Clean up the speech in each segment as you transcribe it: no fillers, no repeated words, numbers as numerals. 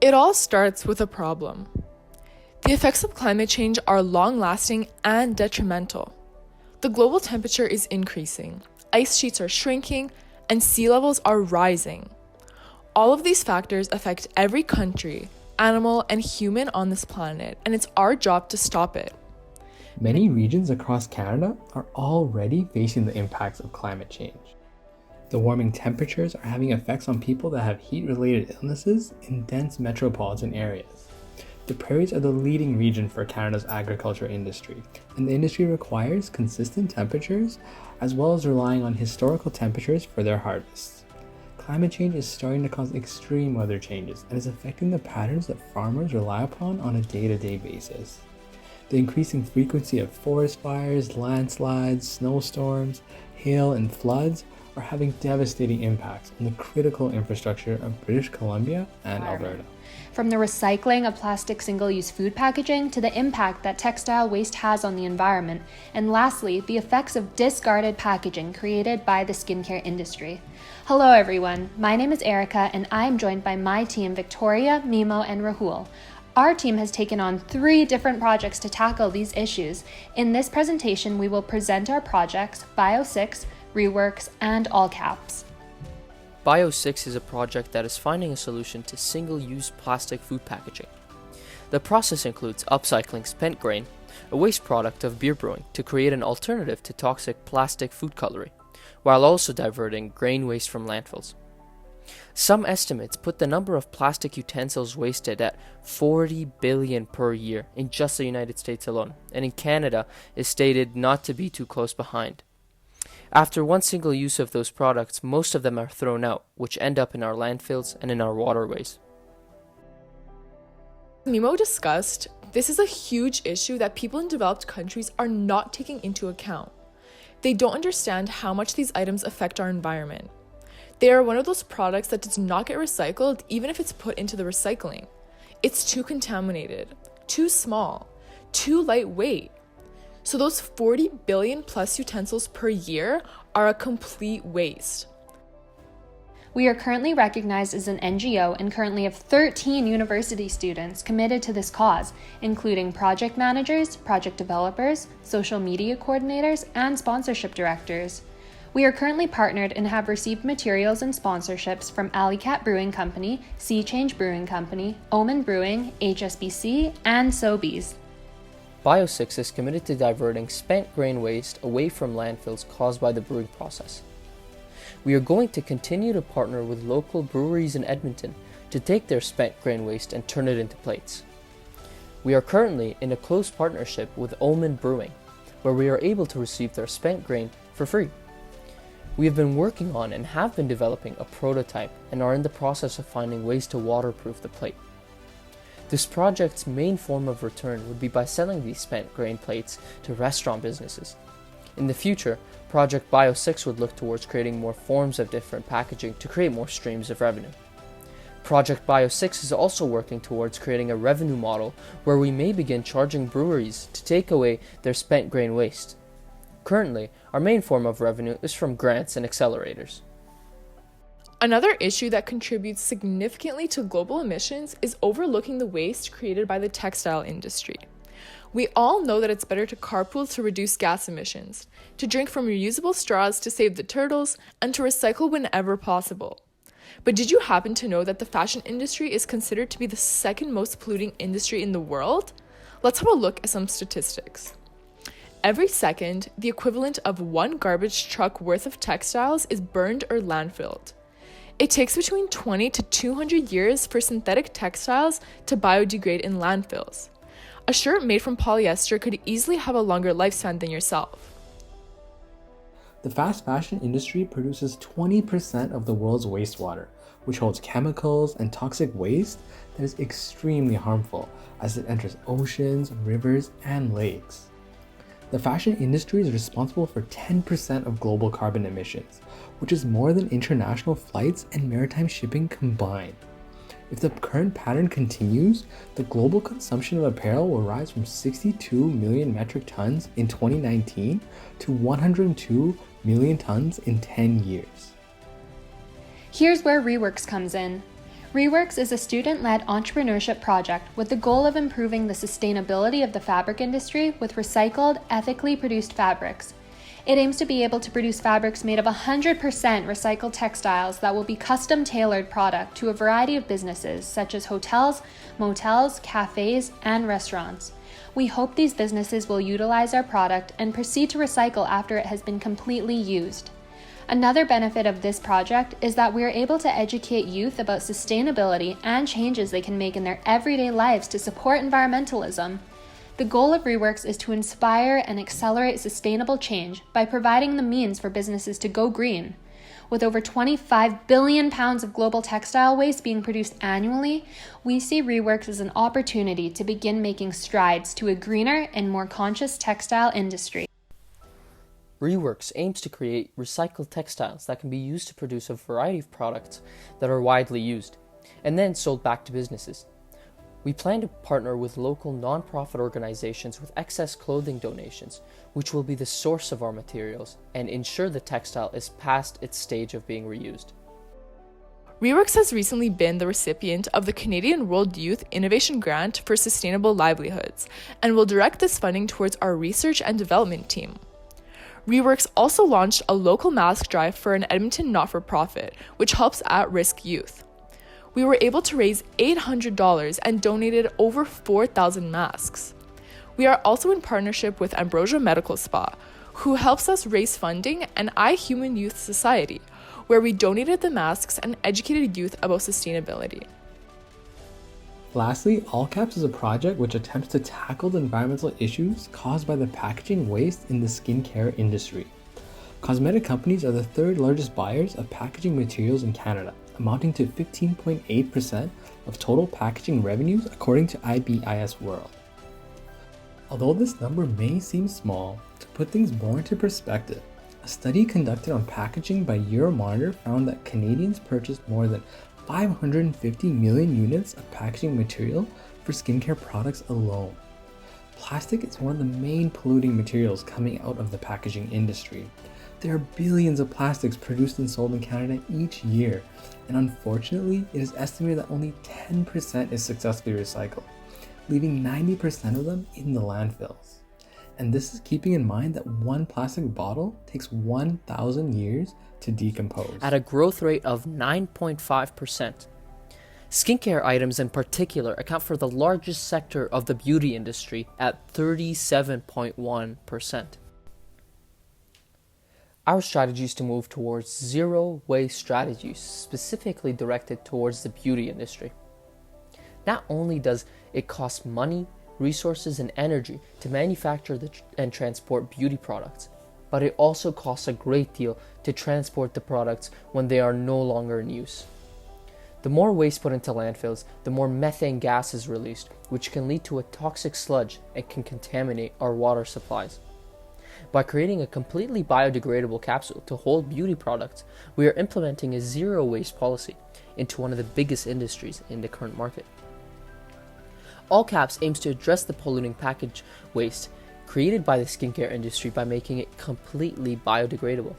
It all starts with a problem. The effects of climate change are long-lasting and detrimental. The global temperature is increasing, ice sheets are shrinking, and sea levels are rising. All of these factors affect every country, animal, and human on this planet, and it's our job to stop it. Many regions across Canada are already facing the impacts of climate change. The warming temperatures are having effects on people that have heat-related illnesses in dense metropolitan areas. The prairies are the leading region for Canada's agriculture industry, and the industry requires consistent temperatures as well as relying on historical temperatures for their harvests. Climate change is starting to cause extreme weather changes and is affecting the patterns that farmers rely upon on a day-to-day basis. The increasing frequency of forest fires, landslides, snowstorms, hail, and floods are having devastating impacts on the critical infrastructure of British Columbia and Alberta. From the recycling of plastic single-use food packaging to the impact that textile waste has on the environment, and lastly, the effects of discarded packaging created by the skincare industry. Hello everyone, my name is Erica and I am joined by my team Victoria, Mimo, and Rahul. Our team has taken on 3 different projects to tackle these issues. In this presentation, we will present our projects, Bio6, Reworks, and All Caps. Bio6 is a project that is finding a solution to single-use plastic food packaging. The process includes upcycling spent grain, a waste product of beer brewing, to create an alternative to toxic plastic food cutlery, while also diverting grain waste from landfills. Some estimates put the number of plastic utensils wasted at 40 billion per year in just the United States alone, and in Canada is stated not to be too close behind. After one single use of those products, most of them are thrown out, which end up in our landfills and in our waterways. Mimo discussed, this is a huge issue that people in developed countries are not taking into account. They don't understand how much these items affect our environment. They are one of those products that does not get recycled even if it's put into the recycling. It's too contaminated, too small, too lightweight. So those 40 billion plus utensils per year are a complete waste. We are currently recognized as an NGO and currently have 13 university students committed to this cause, including project managers, project developers, social media coordinators, and sponsorship directors. We are currently partnered and have received materials and sponsorships from Alley Cat Brewing Company, Sea Change Brewing Company, Omen Brewing, HSBC, and Sobeys. Bio6 is committed to diverting spent grain waste away from landfills caused by the brewing process. We are going to continue to partner with local breweries in Edmonton to take their spent grain waste and turn it into plates. We are currently in a close partnership with Omen Brewing, where we are able to receive their spent grain for free. We have been working on and have been developing a prototype and are in the process of finding ways to waterproof the plate. This project's main form of return would be by selling these spent grain plates to restaurant businesses. In the future, Project Bio6 would look towards creating more forms of different packaging to create more streams of revenue. Project Bio6 is also working towards creating a revenue model where we may begin charging breweries to take away their spent grain waste. Currently, our main form of revenue is from grants and accelerators. Another issue that contributes significantly to global emissions is overlooking the waste created by the textile industry. We all know that it's better to carpool to reduce gas emissions, to drink from reusable straws to save the turtles, and to recycle whenever possible. But did you happen to know that the fashion industry is considered to be the second most polluting industry in the world? Let's have a look at some statistics. Every second, the equivalent of 1 garbage truck worth of textiles is burned or landfilled. It takes between 20 to 200 years for synthetic textiles to biodegrade in landfills. A shirt made from polyester could easily have a longer lifespan than yourself. The fast fashion industry produces 20% of the world's wastewater, which holds chemicals and toxic waste that is extremely harmful as it enters oceans, rivers, and lakes. The fashion industry is responsible for 10% of global carbon emissions, which is more than international flights and maritime shipping combined. If the current pattern continues, the global consumption of apparel will rise from 62 million metric tons in 2019 to 102 million tons in 10 years. Here's where Reworks comes in. Reworks is a student-led entrepreneurship project with the goal of improving the sustainability of the fabric industry with recycled, ethically produced fabrics. It aims to be able to produce fabrics made of 100% recycled textiles that will be custom-tailored product to a variety of businesses such as hotels, motels, cafes, and restaurants. We hope these businesses will utilize our product and proceed to recycle after it has been completely used. Another benefit of this project is that we are able to educate youth about sustainability and changes they can make in their everyday lives to support environmentalism. The goal of Reworks is to inspire and accelerate sustainable change by providing the means for businesses to go green. With over 25 billion pounds of global textile waste being produced annually, we see Reworks as an opportunity to begin making strides to a greener and more conscious textile industry. Reworks aims to create recycled textiles that can be used to produce a variety of products that are widely used, and then sold back to businesses. We plan to partner with local non-profit organizations with excess clothing donations, which will be the source of our materials, and ensure the textile is past its stage of being reused. Reworks has recently been the recipient of the Canadian World Youth Innovation Grant for Sustainable Livelihoods, and will direct this funding towards our research and development team. Reworks also launched a local mask drive for an Edmonton not-for-profit, which helps at-risk youth. We were able to raise $800 and donated over 4,000 masks. We are also in partnership with Ambrosia Medical Spa, who helps us raise funding, and iHuman Youth Society, where we donated the masks and educated youth about sustainability. Lastly, All Caps is a project which attempts to tackle the environmental issues caused by the packaging waste in the skincare industry. Cosmetic companies are the third largest buyers of packaging materials in Canada, amounting to 15.8% of total packaging revenues according to IBIS World. Although this number may seem small, to put things more into perspective, a study conducted on packaging by Euromonitor found that Canadians purchased more than 550 million units of packaging material for skincare products alone. Plastic is one of the main polluting materials coming out of the packaging industry. There are billions of plastics produced and sold in Canada each year, and unfortunately, it is estimated that only 10% is successfully recycled, leaving 90% of them in the landfills. And this is keeping in mind that one plastic bottle takes 1,000 years to decompose. At a growth rate of 9.5%. Skincare items in particular account for the largest sector of the beauty industry at 37.1%. Our strategy is to move towards zero waste strategies specifically directed towards the beauty industry. Not only does it cost money, resources, and energy to manufacture and transport beauty products, but it also costs a great deal to transport the products when they are no longer in use. The more waste put into landfills, the more methane gas is released, which can lead to a toxic sludge and can contaminate our water supplies. By creating a completely biodegradable capsule to hold beauty products, we are implementing a zero waste policy into one of the biggest industries in the current market. All Caps aims to address the polluting package waste created by the skincare industry by making it completely biodegradable.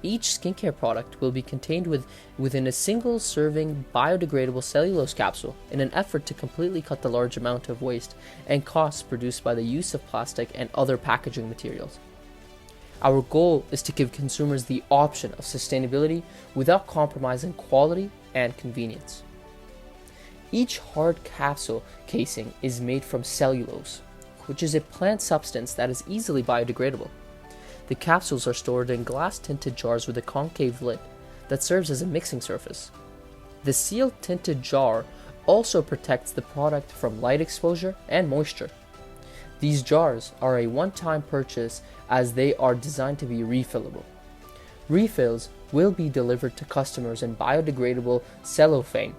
Each skincare product will be contained within a single serving biodegradable cellulose capsule in an effort to completely cut the large amount of waste and costs produced by the use of plastic and other packaging materials. Our goal is to give consumers the option of sustainability without compromising quality and convenience. Each hard capsule casing is made from cellulose, which is a plant substance that is easily biodegradable. The capsules are stored in glass-tinted jars with a concave lid that serves as a mixing surface. The sealed tinted jar also protects the product from light exposure and moisture. These jars are a one-time purchase as they are designed to be refillable. Refills will be delivered to customers in biodegradable cellophane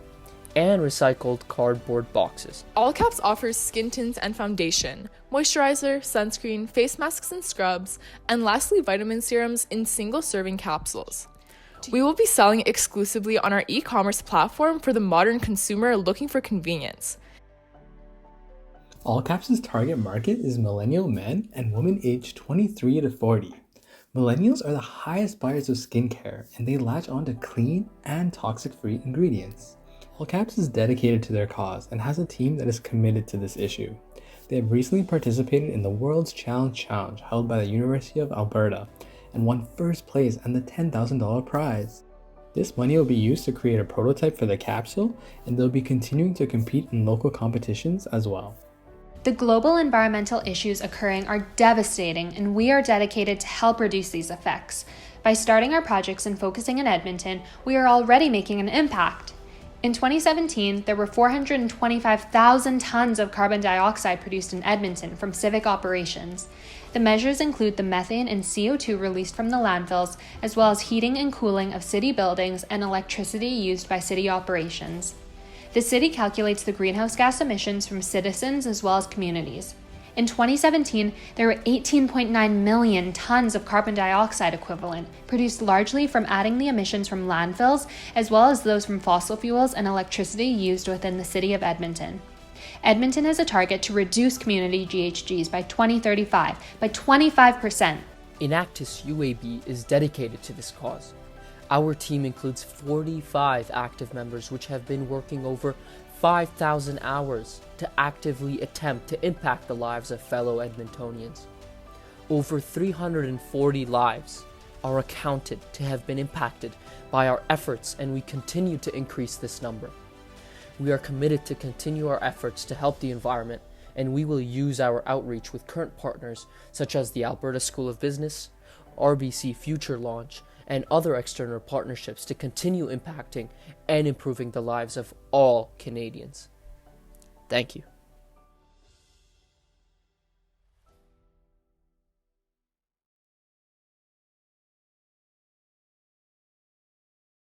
and recycled cardboard boxes. All Caps offers skin tints and foundation, moisturizer, sunscreen, face masks and scrubs, and lastly vitamin serums in single-serving capsules. We will be selling exclusively on our e-commerce platform for the modern consumer looking for convenience. All Caps' target market is millennial men and women aged 23 to 40. Millennials are the highest buyers of skincare, and they latch on to clean and toxic-free ingredients. All Caps is dedicated to their cause and has a team that is committed to this issue. They have recently participated in the World's Challenge held by the University of Alberta and won first place and the $10,000 prize. This money will be used to create a prototype for the capsule, and they'll be continuing to compete in local competitions as well. The global environmental issues occurring are devastating, and we are dedicated to help reduce these effects. By starting our projects and focusing in Edmonton, we are already making an impact. In 2017, there were 425,000 tons of carbon dioxide produced in Edmonton from civic operations. The measures include the methane and CO2 released from the landfills, as well as heating and cooling of city buildings and electricity used by city operations. The city calculates the greenhouse gas emissions from citizens as well as communities. In 2017, there were 18.9 million tons of carbon dioxide equivalent, produced largely from adding the emissions from landfills, as well as those from fossil fuels and electricity used within the city of Edmonton. Edmonton has a target to reduce community GHGs by 2035 by 25%. Enactus UAB is dedicated to this cause. Our team includes 45 active members which have been working over 5,000 hours to actively attempt to impact the lives of fellow Edmontonians. Over 340 lives are accounted to have been impacted by our efforts, and we continue to increase this number. We are committed to continue our efforts to help the environment, and we will use our outreach with current partners such as the Alberta School of Business, RBC Future Launch, and other external partnerships to continue impacting and improving the lives of all Canadians. Thank you.